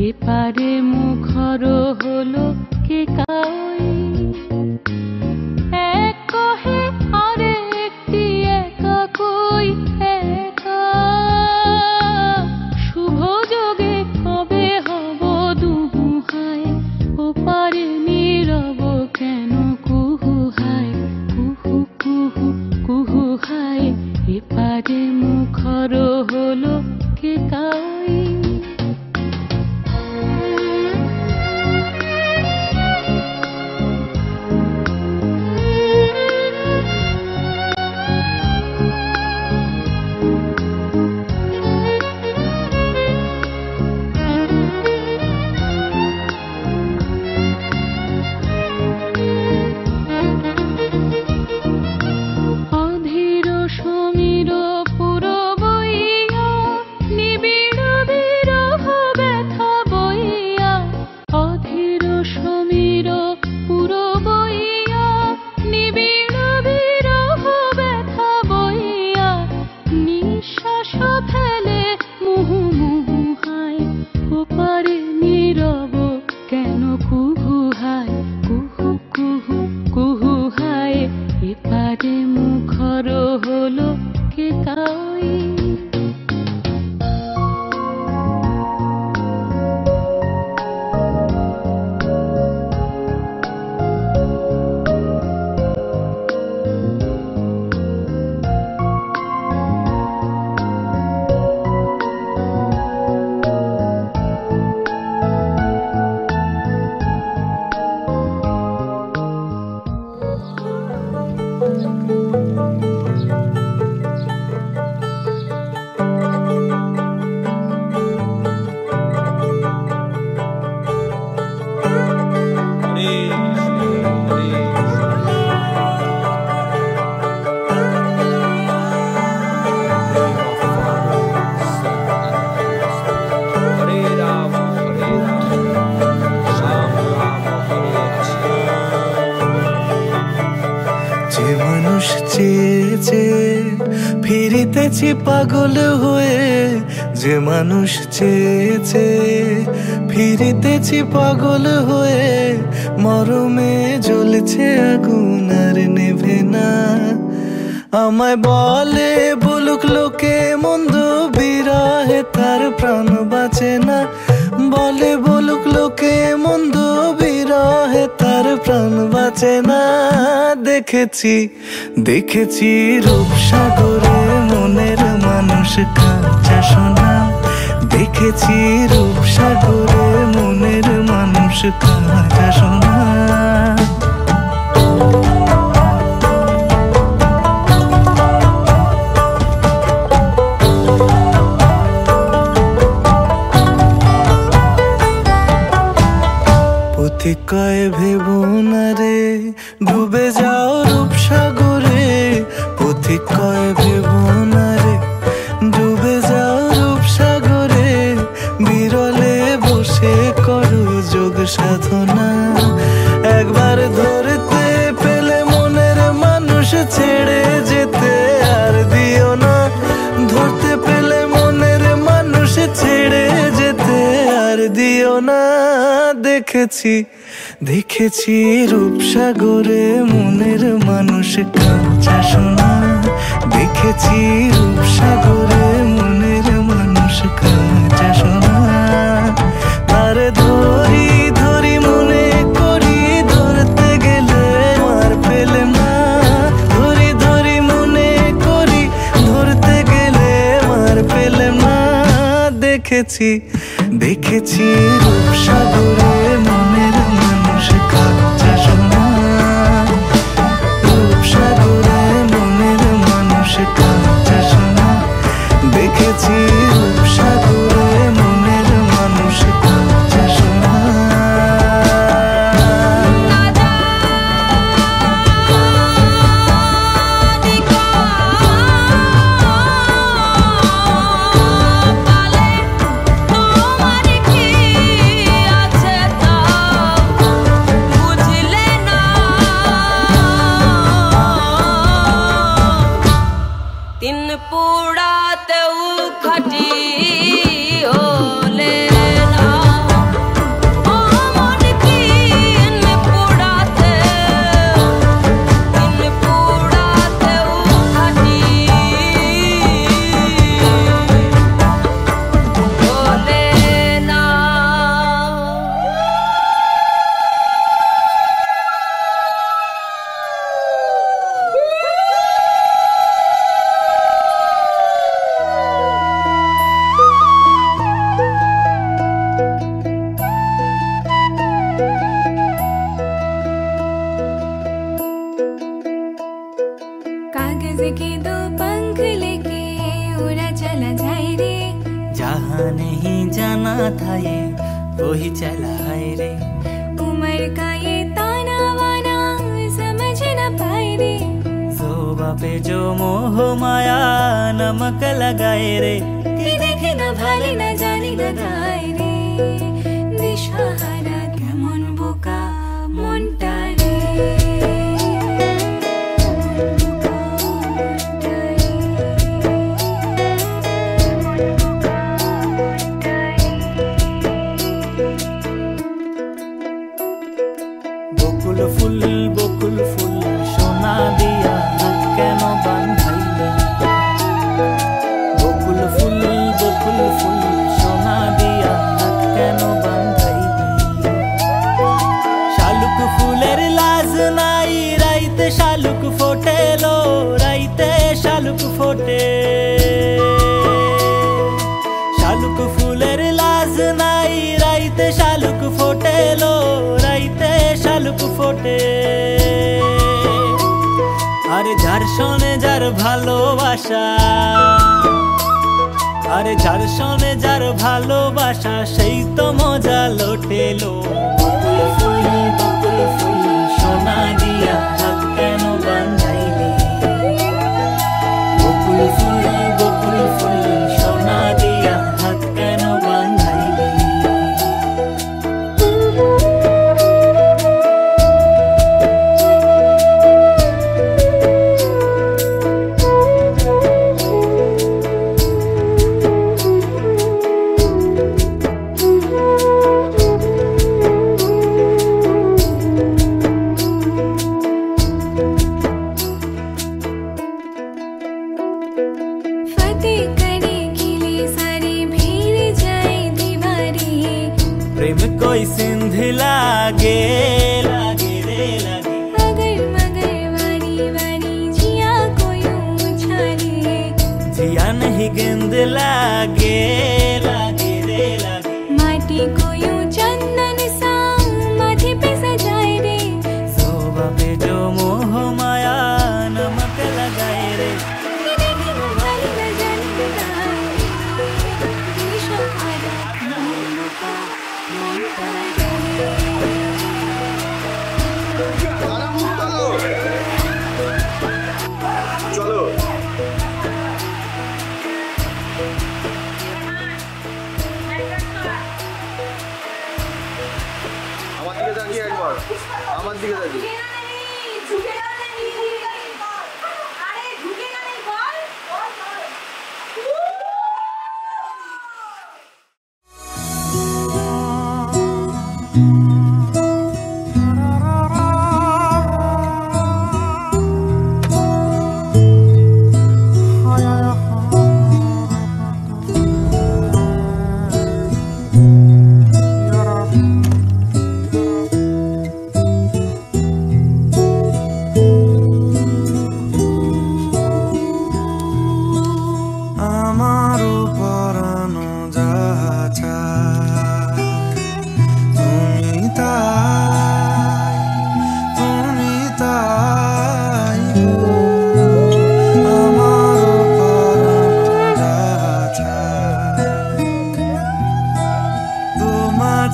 এপারে মুখর হলো কে কাউই, এক কহে আরে একটি একা কই একা, শুভ যোগে কবে হব দুহাই, ওপারে নীরব কেন কুহু হায়, কুহু কুহু কুহু হায়, এপারে মুখর হলো কে কাউই। ফিরিতেছি পাগল হয়ে, যে মানুষ চেয়েছে ফিরিতেছি পাগল হয়ে, মরমে জ্বলছে আগুন আর নেভে না। আমায় বলে বলুক লোকে মন্দ, বিরহে তার প্রাণ বাঁচে না। বলে বলুক লোকে মন্দ, বিরহে তার প্রাণ বাঁচে না। দেখেছি দেখেছি রূপসাগরে মনের মানুষ কাঁচা সোনা, দেখেছি রূপসাগরে মনের মানুষ কাঁচা সোনা। পথিক কয় ভেবো না রে ডুবে যাও রূপসাগরে, পথিক কয় ভেবো না রে ডুবে যাও রূপসাগরে, বিরলে বসে করো যোগ সাধনা। একবার ধরতে পেলে মনের মানুষ ছেড়ে যেতে আর দিও না, ধরতে পেলে মনের মানুষ ছেড়ে যেতে আর দিও না। দেখেছি দেখেছি রূপসাগরে মনের মানুষ কাঁচা সোনা, দেখেছি রূপসাগরে মনের মানুষ কাঁচা সোনা। তার ধরি ধরি মনে করি, ধরতে গেলে আর পেলে না। ধরি ধরি মনে করি, ধরতে গেলে আর পেলে না। দেখেছি দেখেছি রূপসাগরে মনের মানুষ কাঁচা সোনা, রূপসাগরে মনের মানুষ কাঁচা সোনা। দেখেছি রূপসাগরে মনের মানুষ কাঁচা সোনা। তোমার কি আছে जाना था ये वही चला है रे। उम्र का ये ताना वाना समझ न पाए रे। जोबा पे जो मोह माया नमक लगाए रे। कि देखे न भाले न जाने न गाए रे। दिशाहारा केमन बोका मनटा रे। बकुल फुल सोना दिया हाथ केन बांधाइले। बकुल फुल सोना दिया हाथ केन बांधाइले। शालुक फुलेर लाज नाई राइते शालुक फोटे लो राइते शालुक फोटे। शालुक फुलेर लाज नाई राइते शालुक फोटे लो राइते शालुक फोटे। আরে যার শোনে যার ভালোবাসা, আরে যার শোনে যার ভালোবাসা সেই তো মজা লোটেলো। বকুল ফুল সোনা দিয়া হাত কেন বাঁধাইলে। বকুল ফুল সোনা দিয়া হাত কেন বাঁধাইলে। प्रेम कोई सिंध लागे लागे रे लागे। मगर मगर वारी वारी जिया कोई उछाले। जिया नहीं गेंद लागे लागे रे लागे। माटी कोई चंदन सा माथे पे सजाए रे। जोबा पे जो मोह माया नमक लगाए रे। कि देखे न भाले न जाने न गाए रे। दिशाहारा केमन बोका मनटा रे। চলো আমার দিকে তাকিয়ে একবার, আমার দিকে তাকিয়ে।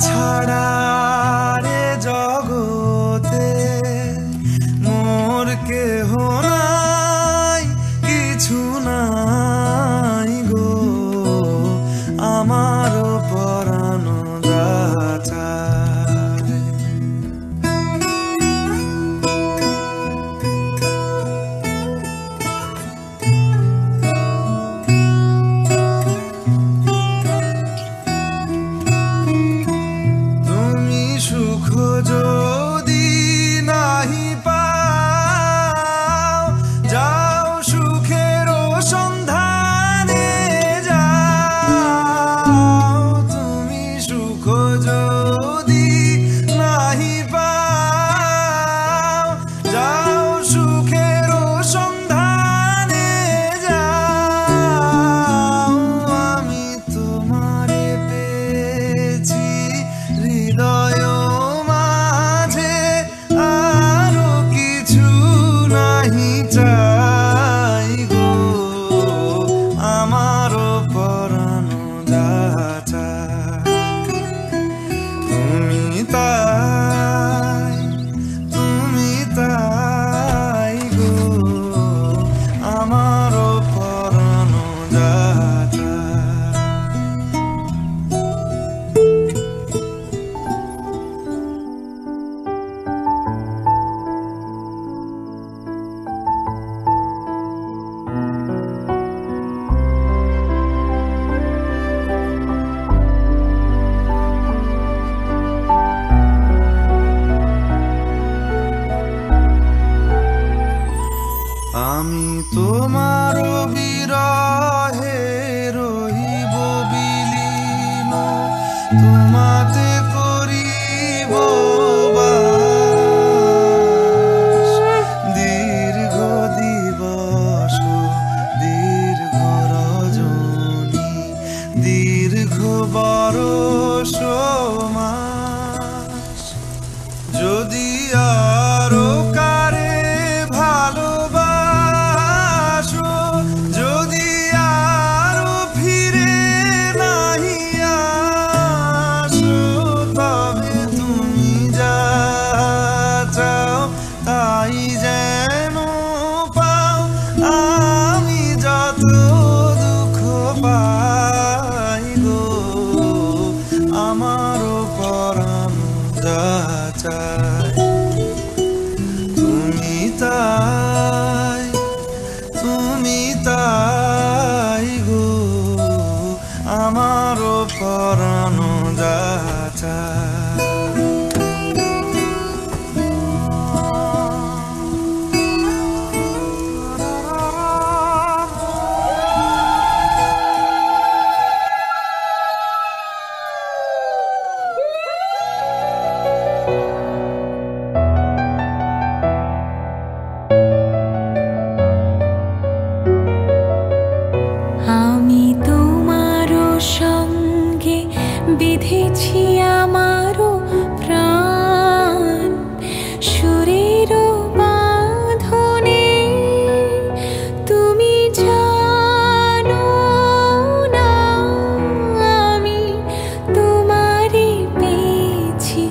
ছাড়া রে জগতে মোর কেহ নাই কিছু নাই গো আমার পরাণ যাচাই। তুমি তোমাতে করিব বাস, দীর্ঘ দিবস দীর্ঘ রজনী, দীর্ঘ বরষ মাস। যদি আরো কারে ভালোবাসো, যদি আরো ফিরে নাহি আসো, তবে তুমি যা চাও তাই যেন পাও। আমি যত দুঃখ পাই গো, আমারও পরাণ যা চায় তুমি তাই, তুমি তাই গো, আমারও পরাণ যা চায়। আমি তোমারও সঙ্গে বিধেছি আমারও প্রাণ, সুরেরও বাঁধনে তুমি জানো না আমি তোমারে পেয়েছি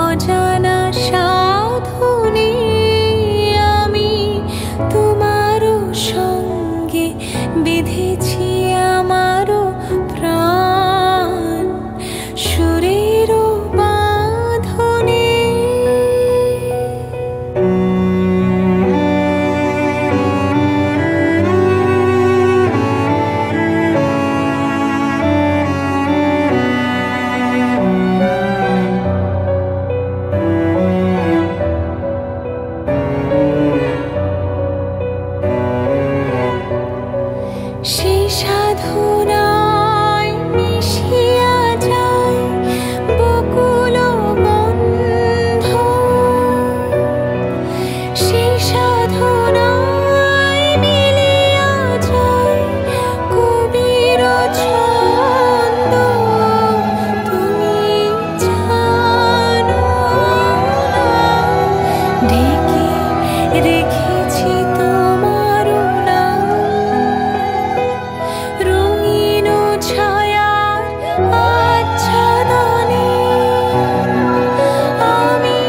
অজানা সাধনে। আমি তোমারও সঙ্গে বিধেছি আমারও প্রাণ, সুরেরও বাঁধনে। সেই সাধনায় মিশিয়া যায় বকুল বন্ধ, সেই সাধনায় মিলিয়া যায় কবির ছন্দ। তুমি জানো না ঢেকে রেখেছি তোমার নাম, রঙিন ছায়ার আচ্ছাদনে। আমি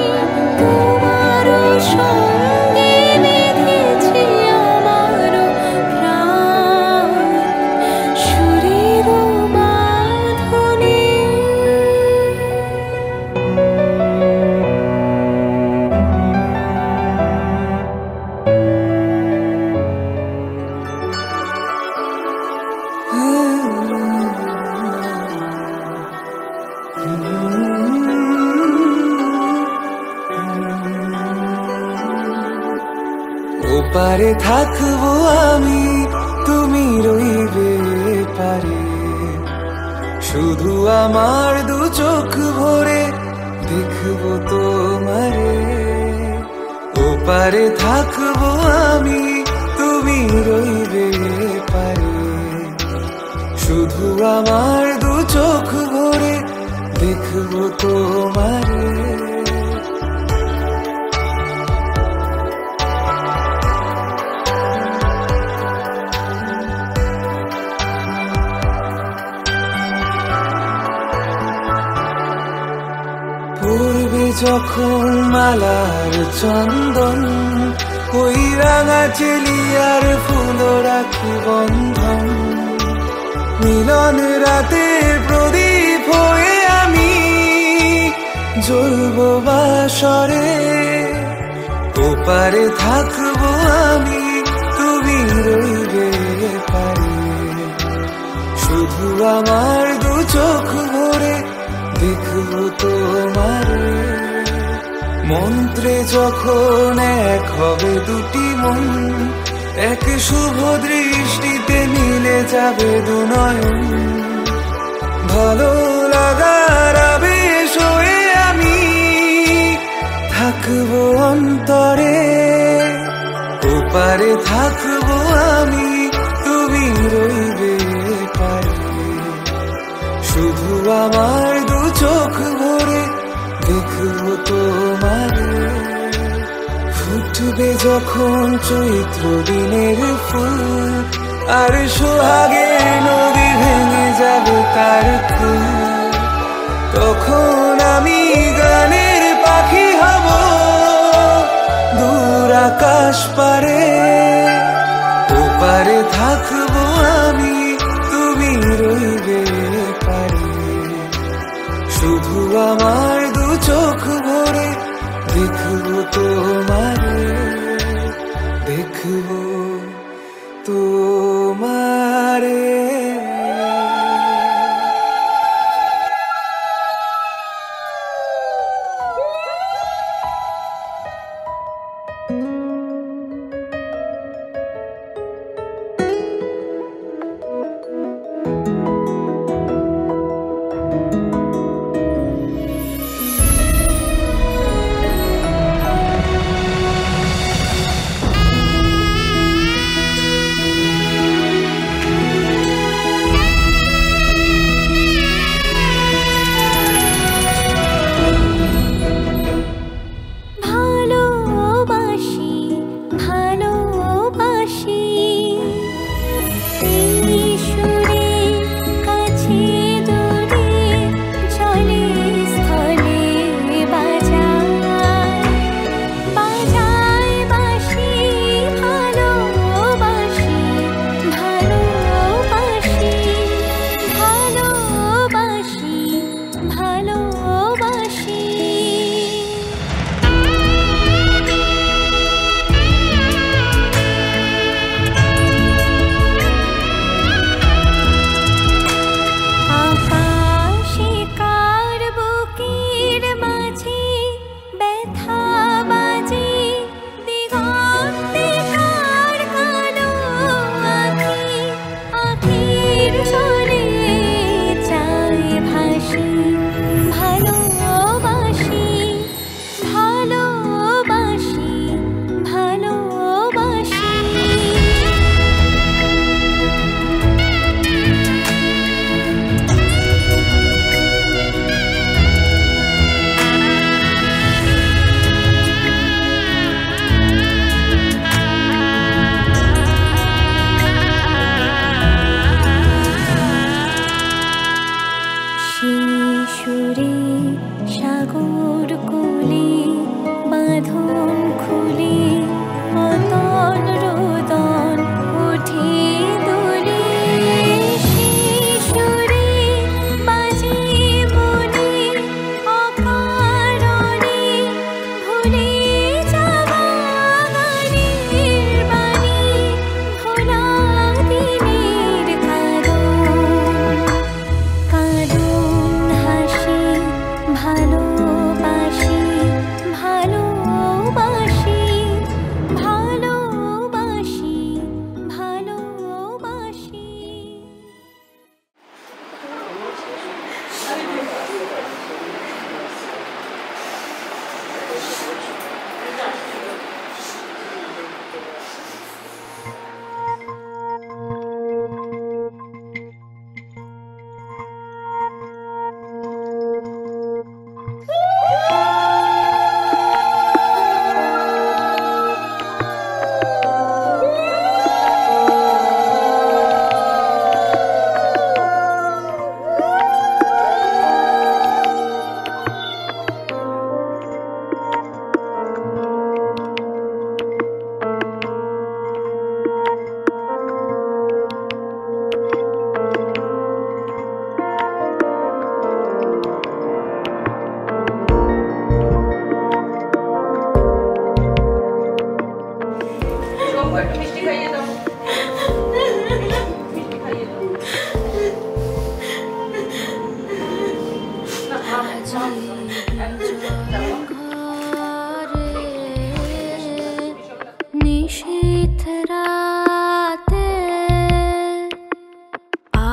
তোমার সঙ্গে বেঁধেছি আমারও প্রাণ, সুরেরও বাঁধনে। ওপারে থাকবো আমি, তুমি রইবে পারে, শুধু আমার দু চোখ ভরে দেখবো তোমারে। ওপারে থাকবো আমি, তুমি রইবে পারে, শুধু আমার দু চোখ ভরে দেখবো তোমারে। পূর্বে যখন মালার চন্দন, ওই রাঙা চেলিয়ার ফুল রাখি বন্ধন, মিলন রাতে প্রদীপ হয়ে আমি জ্বলবো বাসরে। ওপারে থাকবো আমি, তুমি রইবে পারে, শুধু আমার দু চোখ ভরে দেখবো তোমারে। মন্ত্রে যখন এক হবে দুটি মন, এক শুভ দৃষ্টিতে মিলে যাবে দু নয়ন। ভালো সোহাগার আবেশ হয়ে আমি থাকবো অন্তরে, ওপারে থাকবো আমি, তুমি রইবে পারে। শুধু আমার দু চোখ ভরে দেখবো তোমারে। ফুটবে যখন চৈত্র দিনের ফুল, আর সোহাগের নদী ভেঙে যাবে তার কুল, তখন আমি গানের পাখি হব দূর আকাশ পারে। ওপারে থাকবো আমি, তুমি রইবে পারে। শুধু আমার দু চোখ ভরে দেখবো তোমারে, দেখবো তোমারে।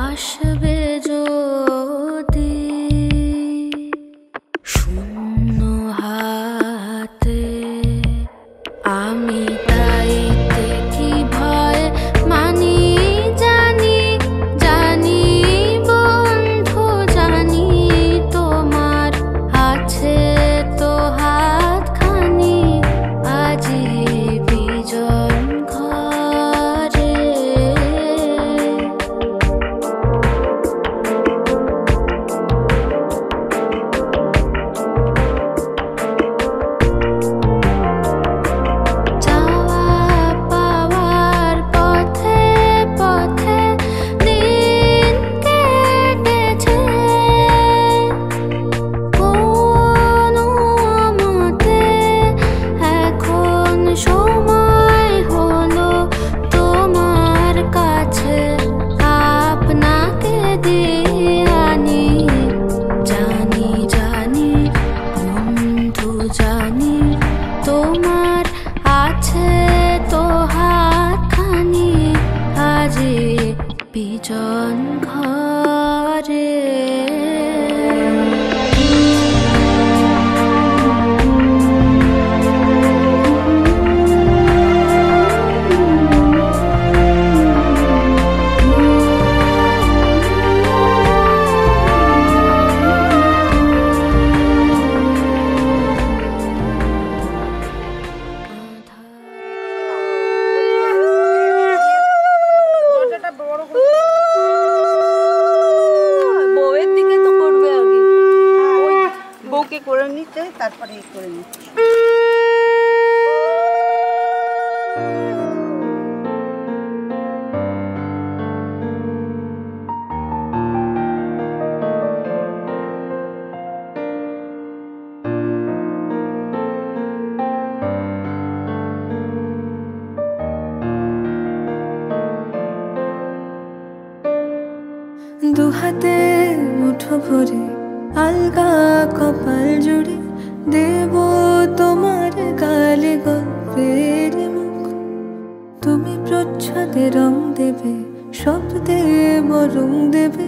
আসবে যদি করে নিতে তারপরে করে নিচ্ছি। দুহাতে মুঠো ভরে আলগা কপাল জুড়ে দেব তোমার গালে গল্পের মুখ। তুমি প্রচ্ছদে রং দেবে, শব্দে বরং দেবে,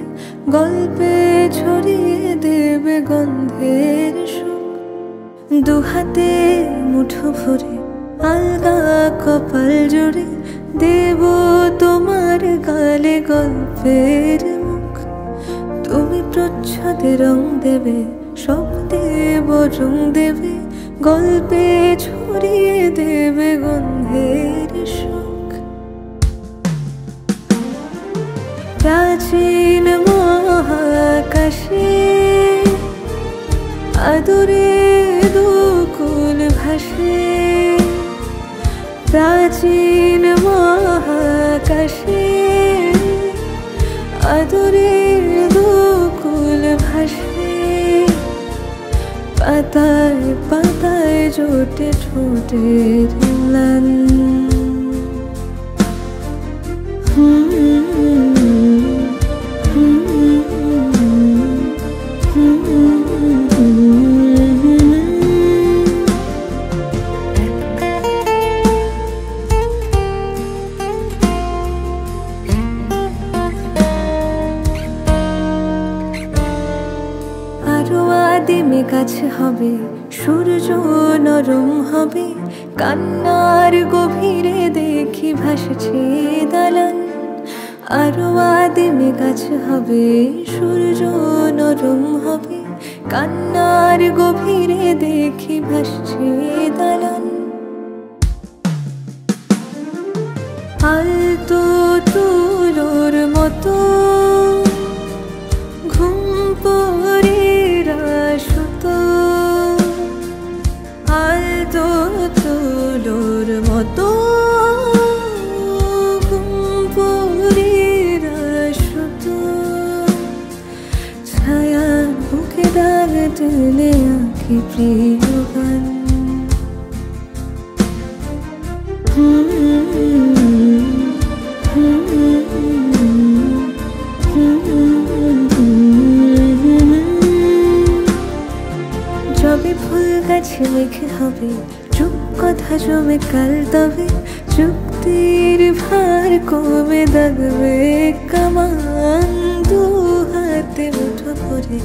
গল্পে ছড়িয়ে দেবে গন্ধের সুখ। দুহাতে মুঠো ভরে আলগা কপাল জুড়ে দেব তোমার গালে গল্পের মুখ। তুমি প্রচ্ছদে রং দেবে, শব্দে বরং দেবে, গল্পে ছড়িয়ে দেবে গন্ধের সুখ। প্রাচীন মহাকাশে আদরে দুকুল ভাসে, প্রাচীন মহাকাশে আদরে দুকুল ভাসে। পাতায় পাতায় জোটে ঠোঁটের ম্লান, কাছে হবে সূর্য নরম হবে, কান্নার গভীরে দেখি ভাসছে দালান। আরো আদিমে কাছে হবে সূর্য নরম হবে, কান্নার গভীরে দেখি ভাসছে দালান। আলতো তুলোর মতো ঘুম পড়ে রাসতো, আলতো তুলোর মতো ঘুম পড়ে রাসতো। ছায়া বুকে দাগ টেনে আঁকি প্রিয় গান, যবে ফুল গাছে মেঘে হবে চুপ কথা জমে কাল, তবে চুক্তির ভার কমে দাগবে কামান। দু হাতে মুঠো করে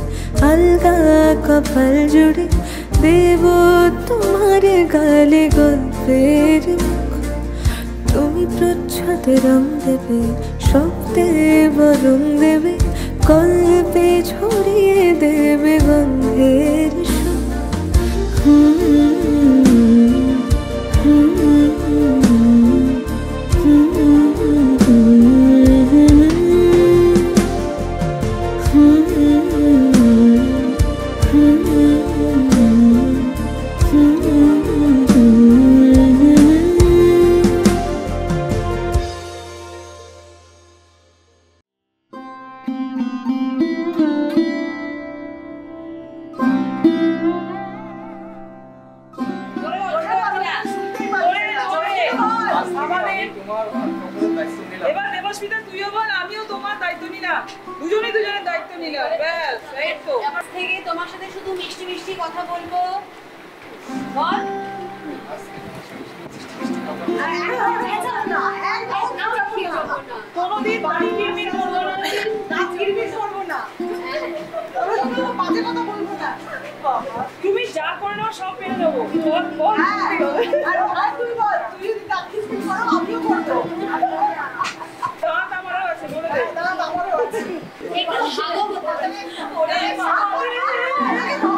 আলগা কপাল জুড়ে দেব তোমার গালে গল্পের মুখ। তুমি প্রচ্ছদে রং দেবে, শব্দে বরং দেবে, গল্পে ছড়িয়ে দেবে গন্ধের সুখ। এবার দেবস্মিতা তুইও বল, আমিও তোমার দায়িত্ব নিলাম, দুজনেই দুজনের দায়িত্ব নিলাম। ব্যাস এই তো, এবার থেকে তোমার সাথে শুধু মিষ্টি মিষ্টি কথা বলবো। বল কোনোদিন বাড়ি কিরমির করবো না, নাচ কিরমির করবো না, বাজে কথা বলবো না। তুমি যা করে নাও সব মেনে নেবো। বল বল, তুই বল, তুই যদি নাচ কিরমির করো আমিও করবো। দাঁত আমারও আছে, বলে দে। দাঁত আমারও আছে। একটু ভালো ওরে আরে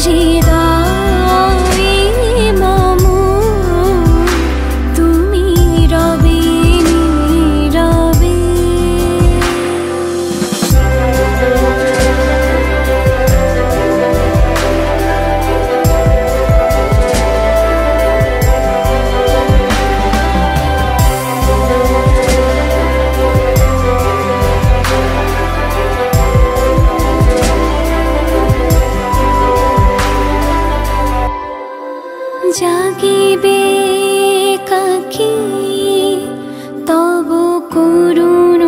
হৃদয়ে মম তুমি রবে নীরবে। জাগিবে কাকি তব করুণ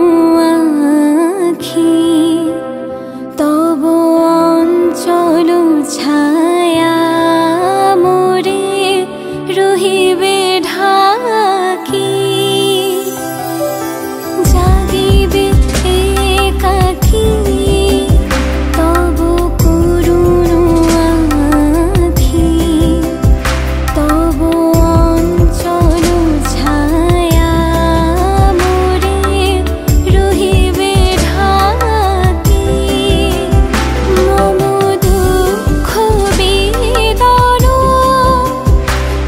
আখি, তব অঞ্চল ছায়া মোরে রহিবে ঢাকি। জাগিবে একাকী তব করুণ আখি, তব অঞ্চল ছায়া মোরে রহিবে ঢাকি। মম দুঃখ বেদন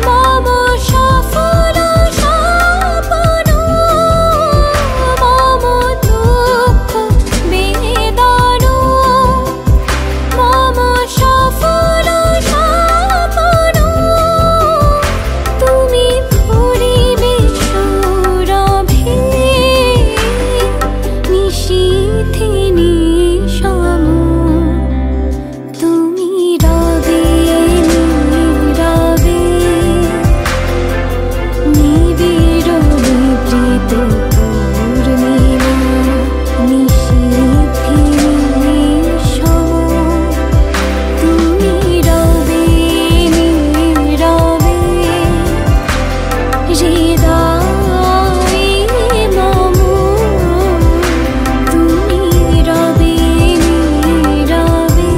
মম সফল স্বপ্ন, মম দুঃখ বেদন মম সফল স্বপ্ন, তুমি ভরিবে সৌরভে নিশীথে নিশম, তুমি রবে নীরবে নিবিড় নিভৃত পূর্ণিমা নিশীথে নিশম, তুমি রবে নীরবে হৃদয়ে মম তুমি রবে নীরবে।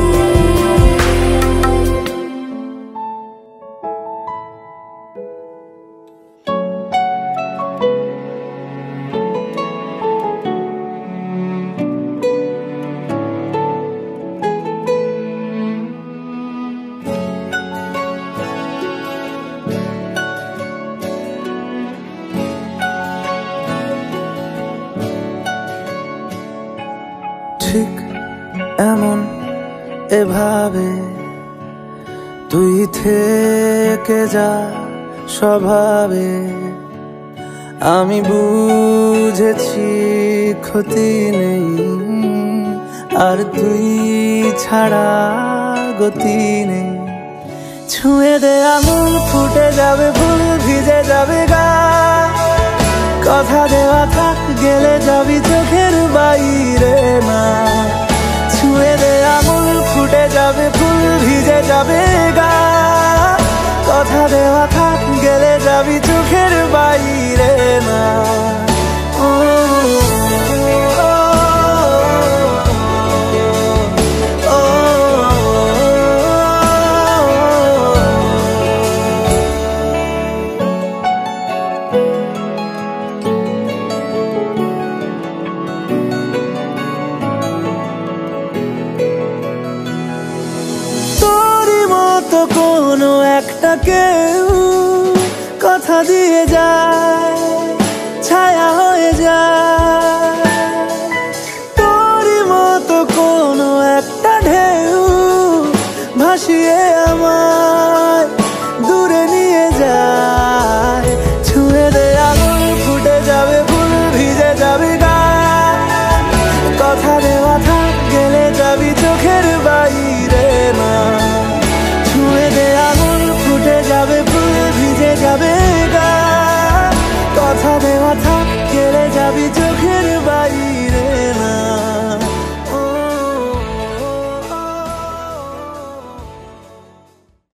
ঠিক এমন এভাবে তুই থেকে যা স্বভাবে, আমি বুঝেছি ক্ষতি নেই আর তুই ছাড়া গতি নেই। ছুঁয়ে দে আঙুল ফুটে যাবে ফুল ভিজে যাবে গা, কথা দেওয়া থাক গেলে যাবি চোখের বাইরে না। ছুঁয়ে দে আঙুল ফুটে যাবে ফুল ভিজে যাবে গা, কথা দেওয়া থাক গেলে যাবি চোখের বাইরে না। ও, ও, ও, ও, তোরই মতো কোনো একটা কেউ কথা দিয়ে যায়, ছায়া হয়ে যায়। তোরই মতো কোনো একটা ঢেউ ভাসিয়ে আমায় দূরে নিয়ে যায়। ছুঁয়ে দে আঙুল ফুটে যাবে ফুল ভিজে যাবে গা, কথা দেওয়া থাক গেলে যাবি চোখের বাইরে না। ছুঁয়ে দে আঙুল ফুটে যাবে ফুল ভিজে যাবে গা, কথা দেওয়া থাক গেলে যাবি চোখের বাইরে